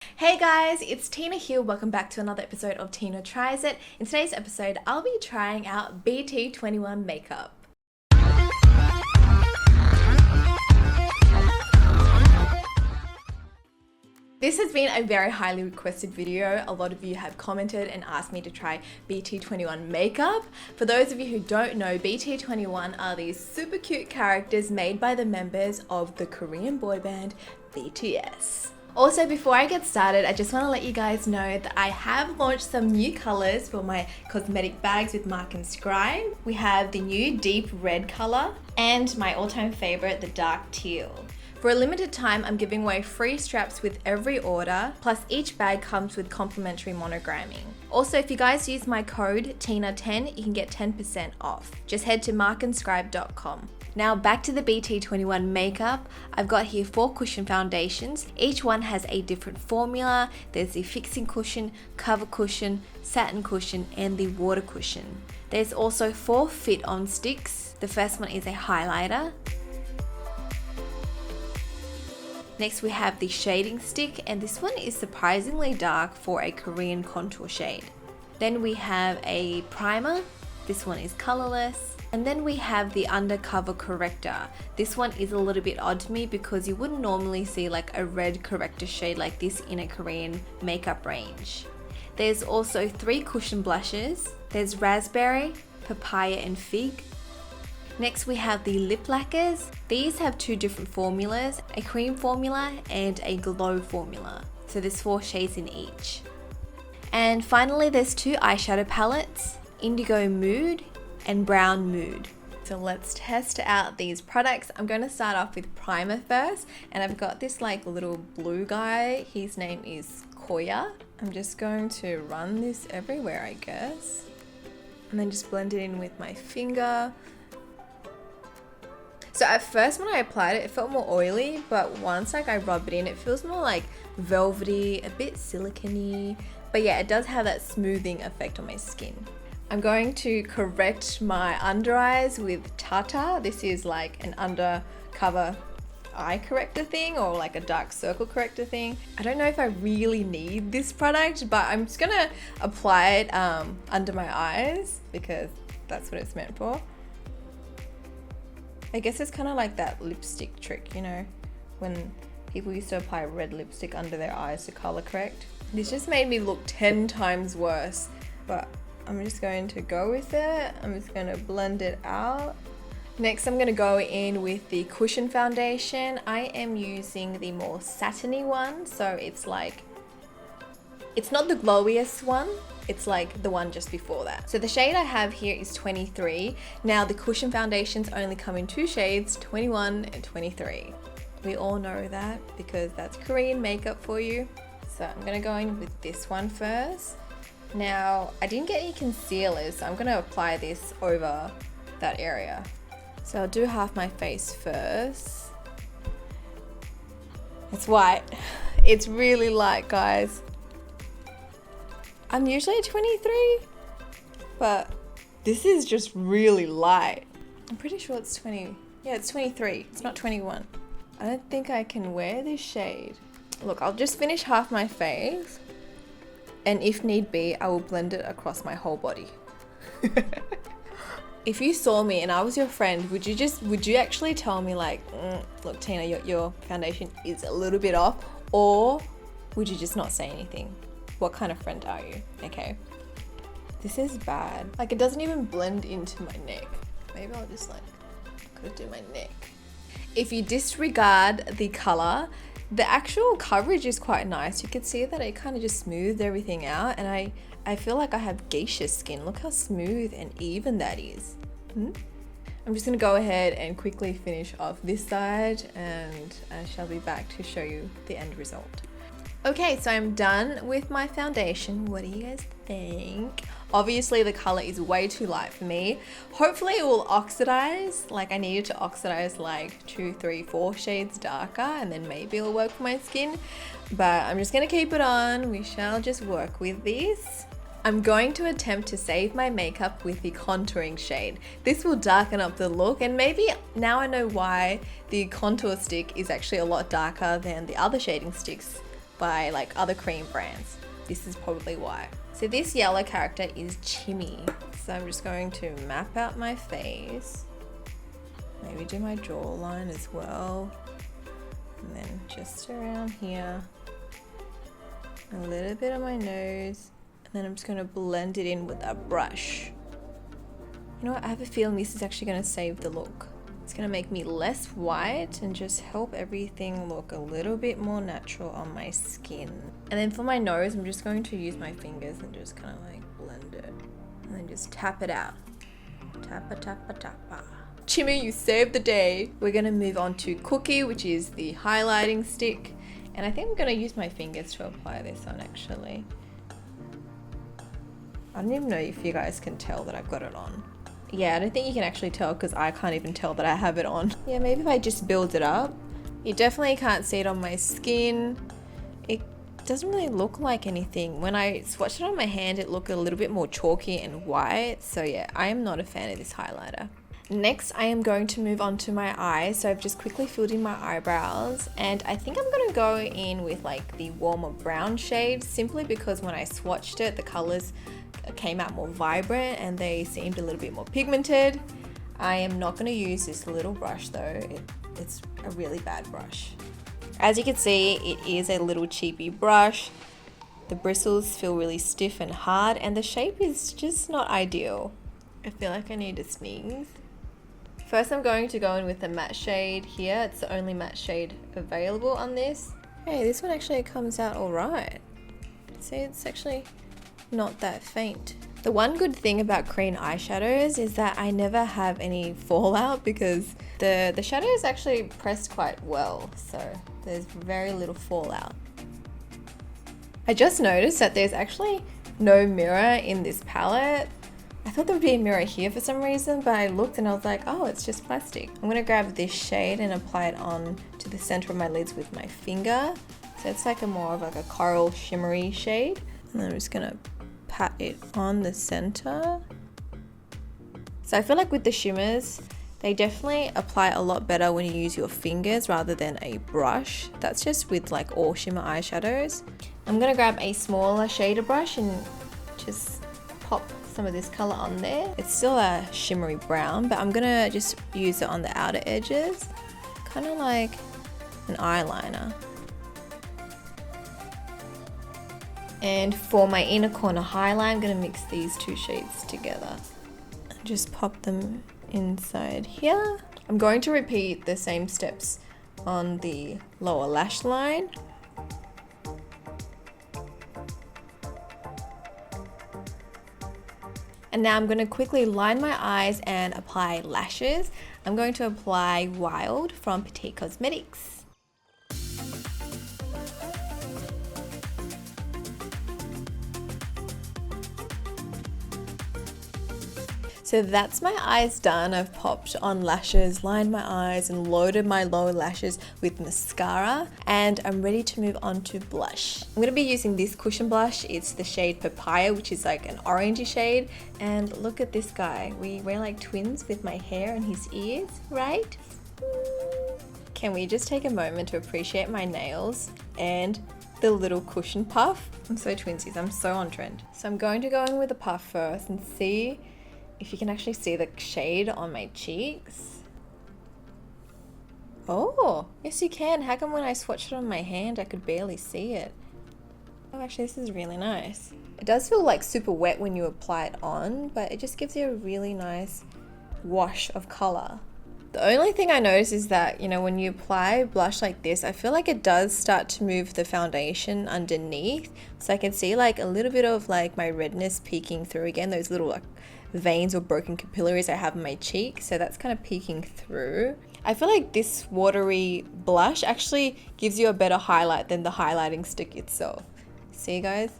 Hey guys, it's Tina here. Welcome back to another episode of Tina Tries It. In today's episode, I'll be trying out BT21 makeup. This has been a very highly requested video. A lot of you have commented and asked me to try BT21 makeup. For those of you who don't know, BT21 are these super cute characters made by the members of the Korean boy band BTS. Also, before I get started, I just want to let you guys know that I have launched some new colors for my cosmetic bags with Mark and Scribe. We have the new deep red color and my all-time favorite, the dark teal. For a limited time, I'm giving away free straps with every order, plus each bag comes with complimentary monogramming. Also, if you guys use my code TINA10, you can get 10% off. Just head to markandscribe.com. Now back to the BT21 makeup. I've got here 4 cushion foundations. Each one has a different formula. There's the fixing cushion, cover cushion, satin cushion, and the water cushion. There's also 4 fit-on sticks. The first one is a highlighter. Next we have the shading stick, and this one is surprisingly dark for a Korean contour shade. Then we have a primer. This one is colorless. And then we have the undercover corrector. This one is a little bit odd to me because you wouldn't normally see like a red corrector shade like this in a Korean makeup range. There's also 3 cushion blushes. There's raspberry, papaya, and fig. Next we have the lip lacquers. These have 2 different formulas, a cream formula and a glow formula. So there's 4 shades in each. And finally there's 2 eyeshadow palettes, Indigo Mood and Brown Mood. So let's test out these products. I'm going to start off with primer first, and I've got this like little blue guy. His name is Koya. I'm just going to run this everywhere, I guess. And then just blend it in with my finger. So at first when I applied it, it felt more oily, but once like I rub it in, it feels more like velvety, a bit silicone-y. But yeah, it does have that smoothing effect on my skin. I'm going to correct my under eyes with Tata. This is like an undercover eye corrector thing, or like a dark circle corrector thing. I don't know if I really need this product, but I'm just gonna apply it under my eyes because that's what it's meant for. I guess it's kind of like that lipstick trick, you know, when people used to apply red lipstick under their eyes to color correct. This just made me look 10 times worse, but I'm just going to go with it. I'm just going to blend it out. Next, I'm going to go in with the cushion foundation. I am using the more satiny one, so it's like, it's not the glowiest one. It's like the one just before that. So the shade I have here is 23. Now the cushion foundations only come in 2 shades, 21 and 23. We all know that because that's Korean makeup for you. So I'm gonna go in with this one first. Now I didn't get any concealers, so I'm gonna apply this over that area. So I'll do half my face first. It's white. It's really light, guys. I'm usually 23, but this is just really light. I'm pretty sure it's 20. Yeah, it's 23. It's not 21. I don't think I can wear this shade. Look, I'll just finish half my face, and if need be, I will blend it across my whole body. If you saw me and I was your friend, would you actually tell me like, look, Tina, your foundation is a little bit off, or would you just not say anything? What kind of friend are you? Okay. This is bad. Like, it doesn't even blend into my neck. Maybe I'll just like, could do my neck. If you disregard the color, the actual coverage is quite nice. You can see that it kind of just smoothed everything out, and I feel like I have geisha skin. Look how smooth and even that is. I'm just gonna go ahead and quickly finish off this side, and I shall be back to show you the end result. Okay, so I'm done with my foundation. What do you guys think? Obviously the color is way too light for me. Hopefully it will oxidize. Like, I needed to oxidize like 2, 3, 4 shades darker, and then maybe it'll work for my skin. But I'm just gonna keep it on. We shall just work with this. I'm going to attempt to save my makeup with the contouring shade. This will darken up the look, and maybe now I know why the contour stick is actually a lot darker than the other shading sticks by like other cream brands. This is probably why. So this yellow character is Chimmy. So I'm just going to map out my face. Maybe do my jawline as well. And then just around here. A little bit on my nose. And then I'm just going to blend it in with a brush. You know what? I have a feeling this is actually going to save the look. It's going to make me less white and just help everything look a little bit more natural on my skin. And then for my nose, I'm just going to use my fingers and just kind of like blend it. And then just tap it out. Tappa, tappa, tappa. Chimmy, you saved the day. We're going to move on to Cookie, which is the highlighting stick. And I think I'm going to use my fingers to apply this on actually. I don't even know if you guys can tell that I've got it on. Yeah, I don't think you can actually tell because I can't even tell that I have it on. Yeah, maybe if I just build it up. You definitely can't see it on my skin. It doesn't really look like anything. When I swatched it on my hand, it looked a little bit more chalky and white. So yeah, I am not a fan of this highlighter. Next, I am going to move on to my eyes. So I've just quickly filled in my eyebrows. And I think I'm going to go in with like the warmer brown shade, simply because when I swatched it, the colors came out more vibrant and they seemed a little bit more pigmented. I am not going to use this little brush though. It's a really bad brush. As you can see, it is a little cheapy brush. The bristles feel really stiff and hard and the shape is just not ideal. I feel like I need to sneeze. First, I'm going to go in with the matte shade here. It's the only matte shade available on this. Hey, this one actually comes out all right. See, it's actually not that faint. The one good thing about cream eyeshadows is that I never have any fallout because the shadow is actually pressed quite well, so there's very little fallout. I just noticed that there's actually no mirror in this palette. I thought there would be a mirror here for some reason, but I looked and I was like, oh, it's just plastic. I'm gonna grab this shade and apply it on to the center of my lids with my finger. So it's like a more of like a coral shimmery shade. And then I'm just gonna pat it on the center. So I feel like with the shimmers, they definitely apply a lot better when you use your fingers rather than a brush. That's just with like all shimmer eyeshadows. I'm gonna grab a smaller shader brush and just pop some of this color on there. It's still a shimmery brown, but I'm gonna just use it on the outer edges, kind of like an eyeliner. And for my inner corner highlight, I'm going to mix these two shades together. Just pop them inside here. I'm going to repeat the same steps on the lower lash line. And now I'm going to quickly line my eyes and apply lashes. I'm going to apply Wild from Petite Cosmetics. So that's my eyes done. I've popped on lashes, lined my eyes and loaded my lower lashes with mascara, and I'm ready to move on to blush. I'm gonna be using this cushion blush. It's the shade Papaya, which is like an orangey shade. And look at this guy. We're like twins with my hair and his ears, right? Can we just take a moment to appreciate my nails and the little cushion puff? I'm so twinsies, I'm so on trend. So I'm going to go in with the puff first and see if you can actually see the shade on my cheeks. Oh, yes you can. How come when I swatched it on my hand, I could barely see it? Oh, actually this is really nice. It does feel like super wet when you apply it on, but it just gives you a really nice wash of color. The only thing I notice is that, you know, when you apply blush like this, I feel like it does start to move the foundation underneath. So I can see like a little bit of like my redness peeking through again, those little like veins or broken capillaries I have in my cheek. So that's kind of peeking through. I feel like this watery blush actually gives you a better highlight than the highlighting stick itself. See guys?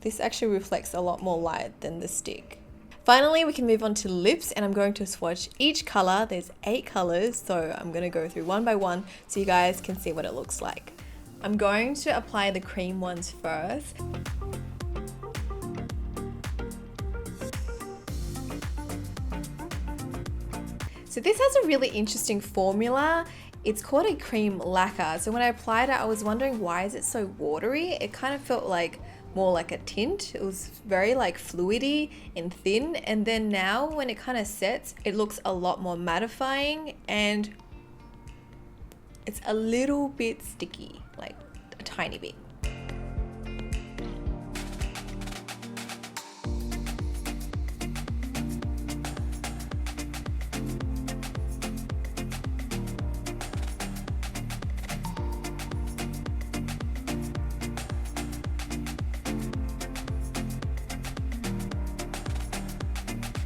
This actually reflects a lot more light than the stick. Finally, we can move on to lips, and I'm going to swatch each color. There's 8 colors, so I'm going to go through one by one so you guys can see what it looks like. I'm going to apply the cream ones first. So this has a really interesting formula. It's called a cream lacquer. So when I applied it, I was wondering, why is it so watery? It kind of felt like more like a tint. It was very like fluidy and thin. And then now when it kind of sets, it looks a lot more mattifying and it's a little bit sticky, like a tiny bit.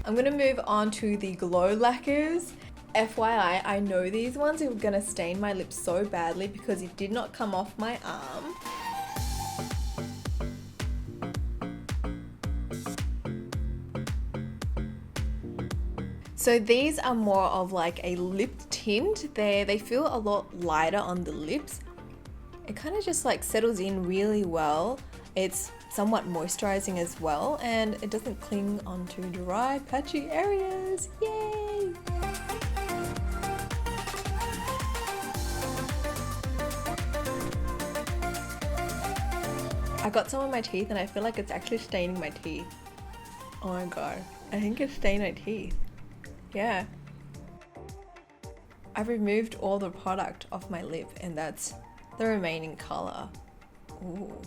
I'm gonna move on to the glow lacquers. FYI, I know these ones are gonna stain my lips so badly because it did not come off my arm. So these are more of like a lip tint. They feel a lot lighter on the lips. It kind of just like settles in really well. It's somewhat moisturizing as well, and it doesn't cling onto dry, patchy areas. Yay! I got some on my teeth and I feel like it's actually staining my teeth. Oh my god, I think it's staining my teeth. Yeah. I've removed all the product off my lip and that's the remaining color. Ooh.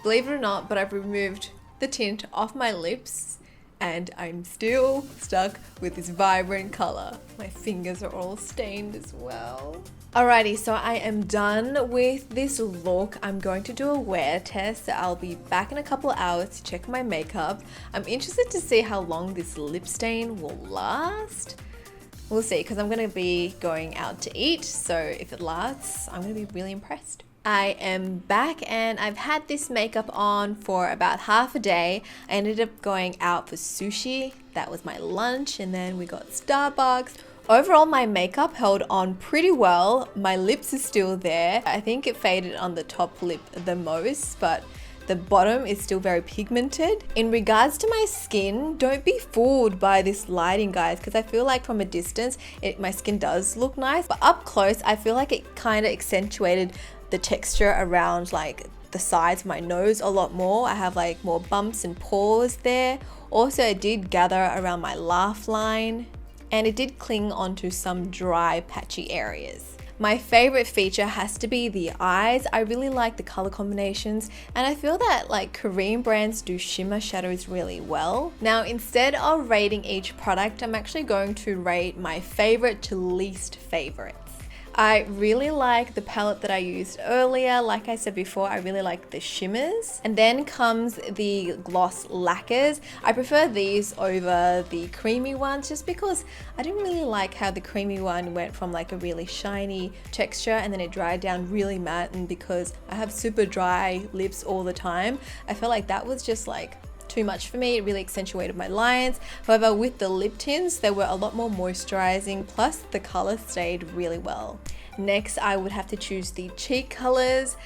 Believe it or not, but I've removed the tint off my lips and I'm still stuck with this vibrant color. My fingers are all stained as well. Alrighty, so I am done with this look. I'm going to do a wear test. I'll be back in a couple of hours to check my makeup. I'm interested to see how long this lip stain will last. We'll see, because I'm going to be going out to eat, so if it lasts, I'm going to be really impressed. I am back and I've had this makeup on for about half a day. I ended up going out for sushi. That was my lunch, and then we got Starbucks. Overall, my makeup held on pretty well. My lips are still there. I think it faded on the top lip the most, but the bottom is still very pigmented. In regards to my skin, don't be fooled by this lighting, guys, because I feel like from a distance, my skin does look nice, but up close, I feel like it kind of accentuated the texture around like the sides of my nose a lot more. I have like more bumps and pores there. Also, it did gather around my laugh line and it did cling onto some dry, patchy areas. My favorite feature has to be the eyes. I really like the color combinations and I feel that like Korean brands do shimmer shadows really well. Now, instead of rating each product, I'm actually going to rate my favorite to least favorite. I really like the palette that I used earlier. Like I said before, I really like the shimmers. And then comes the gloss lacquers. I prefer these over the creamy ones just because I didn't really like how the creamy one went from like a really shiny texture and then it dried down really matte, and because I have super dry lips all the time, I felt like that was just like too much for me. It really accentuated my lines. However, with the lip tints, they were a lot more moisturizing, plus the color stayed really well. Next, I would have to choose the cheek colors.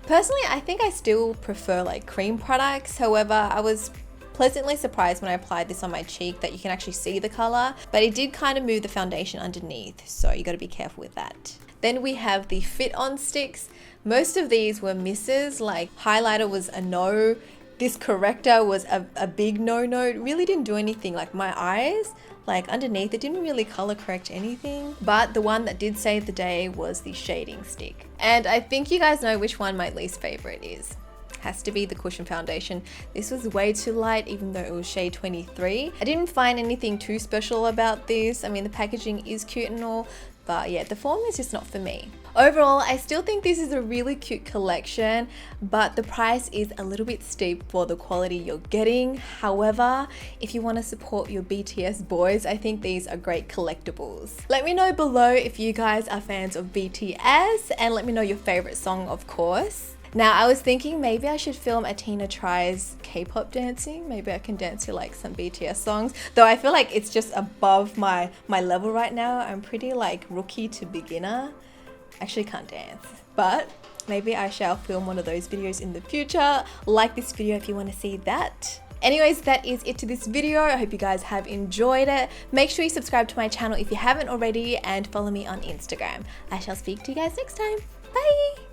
Personally, I think I still prefer like cream products. However, I was pleasantly surprised when I applied this on my cheek that you can actually see the color, but it did kind of move the foundation underneath, so you got to be careful with that. Then we have the Fit On sticks. Most of these were misses. Like highlighter was a no. This corrector was a big no-no. It really didn't do anything. Like my eyes, like underneath, it didn't really color correct anything. But the one that did save the day was the shading stick. And I think you guys know which one my least favorite is. Has to be the cushion foundation. This was way too light, even though it was shade 23. I didn't find anything too special about this. I mean, the packaging is cute and all, but yeah, the form is just not for me. Overall, I still think this is a really cute collection, but the price is a little bit steep for the quality you're getting. However, if you want to support your BTS boys, I think these are great collectibles. Let me know below if you guys are fans of BTS, and let me know your favorite song, of course. Now I was thinking maybe I should film a Tina tries K-pop dancing. Maybe I can dance to like some BTS songs. Though I feel like it's just above my level right now. I'm pretty like rookie to beginner. Actually can't dance. But maybe I shall film one of those videos in the future. Like this video if you want to see that. Anyways, that is it to this video. I hope you guys have enjoyed it. Make sure you subscribe to my channel if you haven't already and follow me on Instagram. I shall speak to you guys next time. Bye!